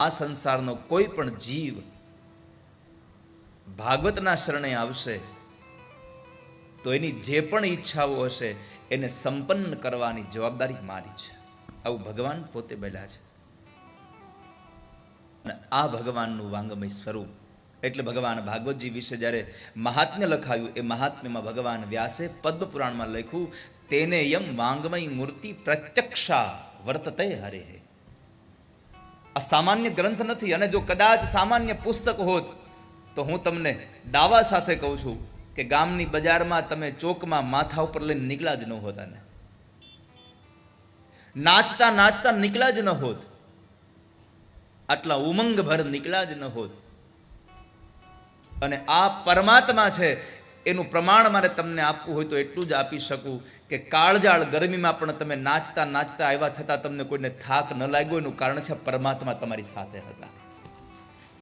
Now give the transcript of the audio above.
આ સંસારનો કોઈ પણ જીવ ભાગવતના શરણે આવશે તો એની જે પણ ઈચ્છાઓ હશે એને સંપન્ન કરવાની જવાબદારી મારી છે. આવું ભગવાન પોતે બોલ્યા છે. અને આ ભગવાનનું વાંગમય સ્વરૂપ એટલે ભગવાન ભાગવતજી વિશે જ્યારે મહાત્મ્ય લખાયું એ મહાત્મ્યમાં ભગવાન વ્યાસે પદ્મ પુરાણમાં લખ્યું, તેને યમ વાંગમય મૂર્તિ પ્રત્યક્ષા વર્તતે હરે. આ સામાન્ય ગ્રંથ નથી. અને જો કદાચ સામાન્ય પુસ્તક હોત તો હું તમને દાવા સાથે કહું છું કે ગામની બજારમાં તમે ચોકમાં માથા ઉપર લઈને નીકળ્યા જ ન હોત, અને નાચતા નાચતા નીકળ્યા જ ન હોત, આટલા ઉમંગ ભર નીકળ્યા જ ન હોત. અને આ પરમાત્મા છે એનું પ્રમાણ મારે તમને આપવું હોય તો એટલું જ આપી શકું કે કાળજાળ ગરમીમાં પણ તમે નાચતા નાચતા આવ્યા છતાં તમને કોઈને થાક ન લાગ્યો. એનું કારણ છે પરમાત્મા તમારી સાથે હતા.